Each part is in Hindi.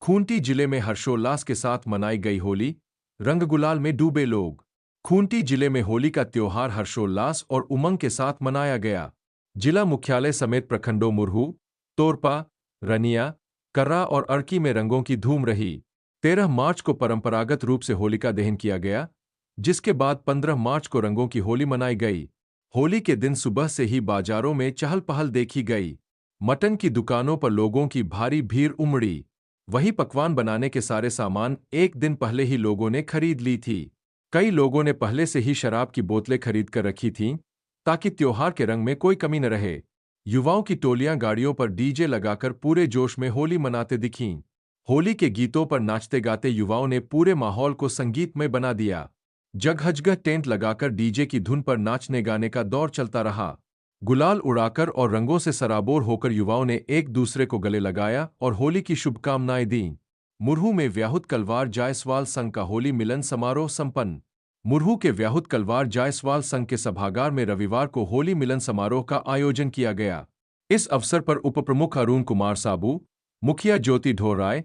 खूंटी जिले में हर्षोल्लास के साथ मनाई गई होली, रंग गुलाल में डूबे लोग। खूंटी जिले में होली का त्योहार हर्षोल्लास और उमंग के साथ मनाया गया। जिला मुख्यालय समेत प्रखंडों मुरहू, तोरपा, रनिया, कर्रा और अड़की में रंगों की धूम रही। 13 मार्च को परंपरागत रूप से होलिका दहन किया गया, जिसके बाद 15 मार्च को रंगों की होली मनाई गई। होली के दिन सुबह से ही बाजारों में चहल पहल देखी गई। मटन की दुकानों पर लोगों की भारी भीड़ उमड़ी। वहीं पकवान बनाने के सारे सामान एक दिन पहले ही लोगों ने खरीद ली थी। कई लोगों ने पहले से ही शराब की बोतलें खरीद कर रखी थीं, ताकि त्योहार के रंग में कोई कमी न रहे। युवाओं की टोलियां गाड़ियों पर डीजे लगाकर पूरे जोश में होली मनाते दिखीं। होली के गीतों पर नाचते गाते युवाओं ने पूरे माहौल को संगीतमय बना दिया। जगह टेंट लगाकर डीजे की धुन पर नाचने गाने का दौर चलता रहा। गुलाल उड़ाकर और रंगों से सराबोर होकर युवाओं ने एक दूसरे को गले लगाया और होली की शुभकामनाएं दीं। मुरहू में व्याहुत कलवार जायसवाल संघ का होली मिलन समारोह संपन्न। मुरहू के व्याहुत कलवार जायसवाल संघ के सभागार में रविवार को होली मिलन समारोह का आयोजन किया गया। इस अवसर पर उपप्रमुख अरुण कुमार साबू, मुखिया ज्योति ढोराय,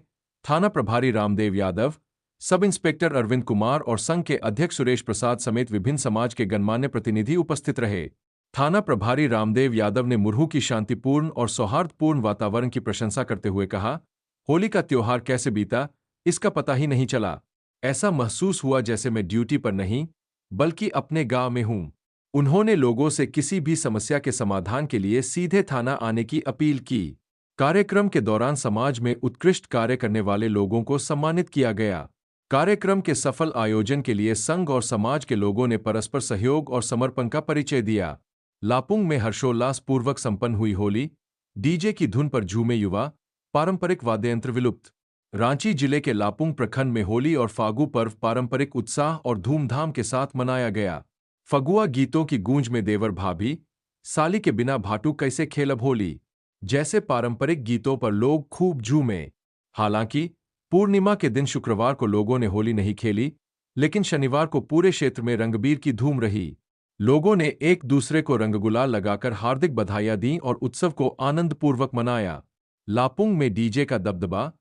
थाना प्रभारी रामदेव यादव, सब इंस्पेक्टर अरविंद कुमार और संघ के अध्यक्ष सुरेश प्रसाद समेत विभिन्न समाज के गणमान्य प्रतिनिधि उपस्थित रहे। थाना प्रभारी रामदेव यादव ने मुरहू की शांतिपूर्ण और सौहार्दपूर्ण वातावरण की प्रशंसा करते हुए कहा, होली का त्योहार कैसे बीता, इसका पता ही नहीं चला। ऐसा महसूस हुआ जैसे मैं ड्यूटी पर नहीं, बल्कि अपने गांव में हूं। उन्होंने लोगों से किसी भी समस्या के समाधान के लिए सीधे थाना आने की अपील की। कार्यक्रम के दौरान समाज में उत्कृष्ट कार्य करने वाले लोगों को सम्मानित किया गया। कार्यक्रम के सफल आयोजन के लिए संघ और समाज के लोगों ने परस्पर सहयोग और समर्पण का परिचय दिया। लापुंग में हर्षोल्लास पूर्वक संपन्न हुई होली, डीजे की धुन पर झूमे युवा, पारंपरिक वाद्ययंत्र विलुप्त। रांची जिले के लापुंग प्रखंड में होली और फागु पर्व पारंपरिक उत्साह और धूमधाम के साथ मनाया गया। फगुआ गीतों की गूंज में देवर भाभी, साली के बिना भाटू कैसे खेलब होली जैसे पारंपरिक गीतों पर लोग खूब झूमे। हालांकि पूर्णिमा के दिन शुक्रवार को लोगों ने होली नहीं खेली, लेकिन शनिवार को पूरे क्षेत्र में रंगबीर की धूम रही। लोगों ने एक दूसरे को रंग गुलाल लगाकर हार्दिक बधाइयां दीं और उत्सव को आनंदपूर्वक मनाया। लापुंग में डीजे का दबदबा,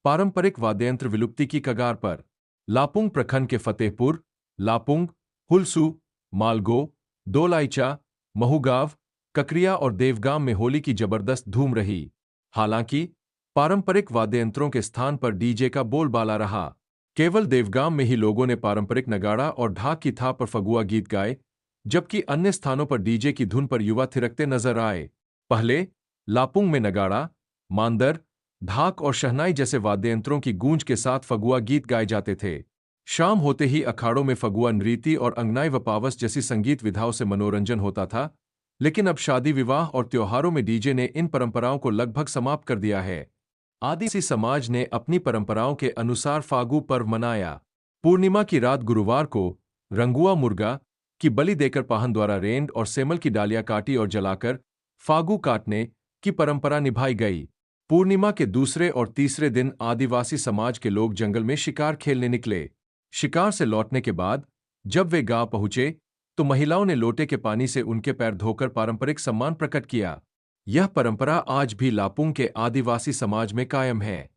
पारंपरिक वाद्ययंत्र विलुप्ति की कगार पर। लापुंग प्रखंड के फतेहपुर, लापुंग, हुलसू, मालगो, दोलाइचा, महुगांव, ककरिया और देवगाम में होली की जबरदस्त धूम रही। हालांकि पारंपरिक वाद्ययंत्रों के स्थान पर डीजे का बोलबाला रहा। केवल देवगाम में ही लोगों ने पारंपरिक नगाड़ा और ढाक की थाप पर फगुआ गीत गाए, जबकि अन्य स्थानों पर डीजे की धुन पर युवा थिरकते नजर आए। पहले लापुंग में नगाड़ा, मांदर, ढाक और शहनाई जैसे वाद्ययंत्रों की गूंज के साथ फगुआ गीत गाए जाते थे। शाम होते ही अखाड़ों में फगुआ नृत्य और अंगनाई व पावस जैसी संगीत विधाओं से मनोरंजन होता था, लेकिन अब शादी विवाह और त्योहारों में डीजे ने इन परंपराओं को लगभग समाप्त कर दिया है। आदिवासी समाज ने अपनी परंपराओं के अनुसार फागु पर्व मनाया। पूर्णिमा की रात गुरुवार को रंगुआ मुर्गा की बलि देकर पाहन द्वारा रेंद और सेमल की डालियां काटी और जलाकर फागु काटने की परंपरा निभाई गई। पूर्णिमा के दूसरे और तीसरे दिन आदिवासी समाज के लोग जंगल में शिकार खेलने निकले। शिकार से लौटने के बाद जब वे गांव पहुंचे, तो महिलाओं ने लोटे के पानी से उनके पैर धोकर पारंपरिक सम्मान प्रकट किया। यह परंपरा आज भी लापुंग के आदिवासी समाज में कायम है।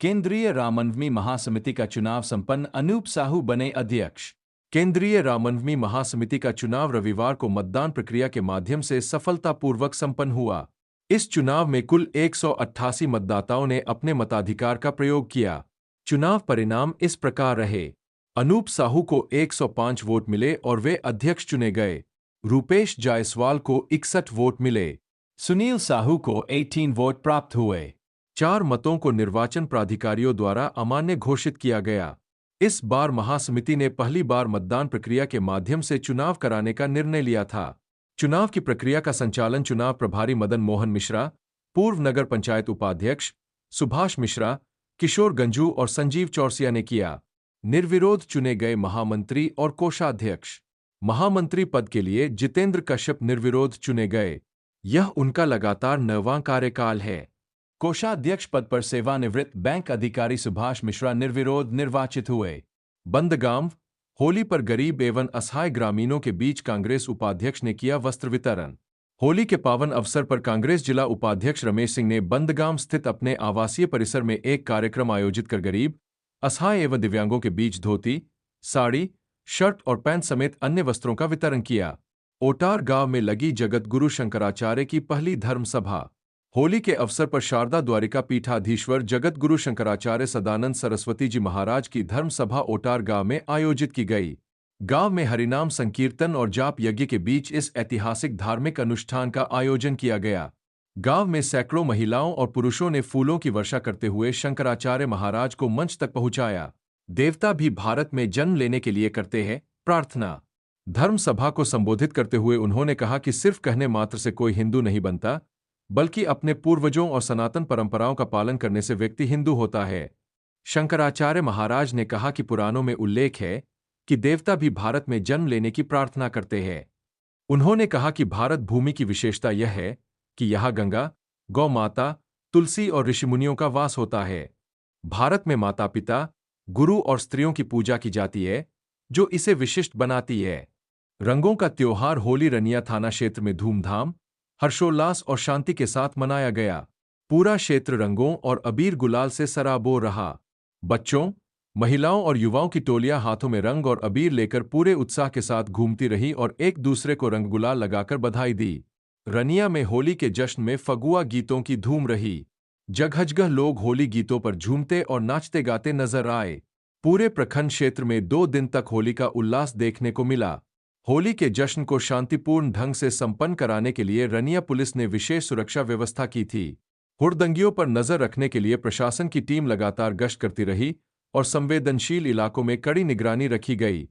केंद्रीय रामनवमी महासमिति का चुनाव संपन्न, अनूप साहू बने अध्यक्ष। केंद्रीय रामनवमी महासमिति का चुनाव रविवार को मतदान प्रक्रिया के माध्यम से सफलतापूर्वक संपन्न हुआ। इस चुनाव में कुल 188 मतदाताओं ने अपने मताधिकार का प्रयोग किया। चुनाव परिणाम इस प्रकार रहे। अनूप साहू को 105 वोट मिले और वे अध्यक्ष चुने गए। रूपेश जायसवाल को 61 वोट मिले। सुनील साहू को 18 वोट प्राप्त हुए। 4 मतों को निर्वाचन प्राधिकारियों द्वारा अमान्य घोषित किया गया। इस बार महासमिति ने पहली बार मतदान प्रक्रिया के माध्यम से चुनाव कराने का निर्णय लिया था। चुनाव की प्रक्रिया का संचालन चुनाव प्रभारी मदन मोहन मिश्रा, पूर्व नगर पंचायत उपाध्यक्ष सुभाष मिश्रा, किशोर गंजू और संजीव चौरसिया ने किया। निर्विरोध चुने गए महामंत्री और कोषाध्यक्ष। महामंत्री पद के लिए जितेंद्र कश्यप निर्विरोध चुने गए। यह उनका लगातार 9वां कार्यकाल है। कोषाध्यक्ष पद पर सेवानिवृत्त बैंक अधिकारी सुभाष मिश्रा निर्विरोध निर्वाचित हुए। बंदगांव, होली पर गरीब एवं असहाय ग्रामीणों के बीच कांग्रेस उपाध्यक्ष ने किया वस्त्र वितरण। होली के पावन अवसर पर कांग्रेस जिला उपाध्यक्ष रमेश सिंह ने बंदगाम स्थित अपने आवासीय परिसर में एक कार्यक्रम आयोजित कर गरीब, असहाय एवं दिव्यांगों के बीच धोती, साड़ी, शर्ट और पैंट समेत अन्य वस्त्रों का वितरण किया। ओटार गांव में लगी जगत गुरु शंकराचार्य की पहली धर्म सभा। होली के अवसर पर शारदा द्वारिका पीठाधीश्वर जगत गुरु शंकराचार्य सदानंद सरस्वती जी महाराज की धर्म सभा ओटार गांव में आयोजित की गई। गांव में हरिनाम संकीर्तन और जाप यज्ञ के बीच इस ऐतिहासिक धार्मिक अनुष्ठान का आयोजन किया गया। गांव में सैकड़ों महिलाओं और पुरुषों ने फूलों की वर्षा करते हुए शंकराचार्य महाराज को मंच तक पहुंचाया। देवता भी भारत में जन्म लेने के लिए करते हैं प्रार्थना। धर्म सभा को संबोधित करते हुए उन्होंने कहा कि सिर्फ कहने मात्र से कोई हिंदू नहीं बनता, बल्कि अपने पूर्वजों और सनातन परंपराओं का पालन करने से व्यक्ति हिंदू होता है। शंकराचार्य महाराज ने कहा कि पुराणों में उल्लेख है कि देवता भी भारत में जन्म लेने की प्रार्थना करते हैं। उन्होंने कहा कि भारत भूमि की विशेषता यह है कि यहाँ गंगा, गौ माता, तुलसी और ऋषिमुनियों का वास होता है। भारत में माता पिता, गुरु और स्त्रियों की पूजा की जाती है, जो इसे विशिष्ट बनाती है। रंगों का त्योहार होली रनिया थाना क्षेत्र में धूमधाम, हर्षोल्लास और शांति के साथ मनाया गया। पूरा क्षेत्र रंगों और अबीर गुलाल से सराबोर रहा। बच्चों, महिलाओं और युवाओं की टोलियां हाथों में रंग और अबीर लेकर पूरे उत्साह के साथ घूमती रही और एक दूसरे को रंग गुलाल लगाकर बधाई दी। रनिया में होली के जश्न में फगुआ गीतों की धूम रही। जगह लोग होली गीतों पर झूमते और नाचते गाते नजर आए। पूरे प्रखंड क्षेत्र में 2 दिन तक होली का उल्लास देखने को मिला। होली के जश्न को शांतिपूर्ण ढंग से संपन्न कराने के लिए रनिया पुलिस ने विशेष सुरक्षा व्यवस्था की थी। हुड़दंगियों पर नजर रखने के लिए प्रशासन की टीम लगातार गश्त करती रही और संवेदनशील इलाकों में कड़ी निगरानी रखी गई।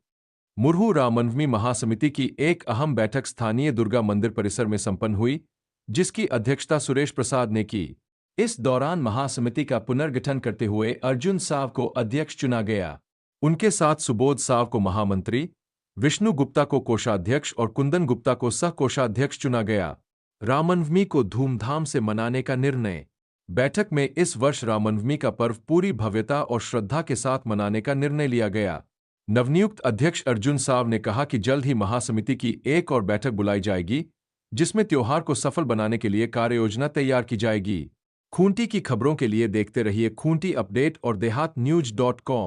मुरहू रामनवमी महासमिति की एक अहम बैठक स्थानीय दुर्गा मंदिर परिसर में संपन्न हुई, जिसकी अध्यक्षता सुरेश प्रसाद ने की। इस दौरान महासमिति का पुनर्गठन करते हुए अर्जुन साव को अध्यक्ष चुना गया। उनके साथ सुबोध साव को महामंत्री, विष्णु गुप्ता को कोषाध्यक्ष और कुंदन गुप्ता को सह कोषाध्यक्ष चुना गया। रामनवमी को धूमधाम से मनाने का निर्णय। बैठक में इस वर्ष रामनवमी का पर्व पूरी भव्यता और श्रद्धा के साथ मनाने का निर्णय लिया गया। नवनियुक्त अध्यक्ष अर्जुन साव ने कहा कि जल्द ही महासमिति की एक और बैठक बुलाई जाएगी, जिसमें त्योहार को सफल बनाने के लिए कार्ययोजना तैयार की जाएगी। खूंटी की खबरों के लिए देखते रहिए खूंटी अपडेट और देहात न्यूज.com।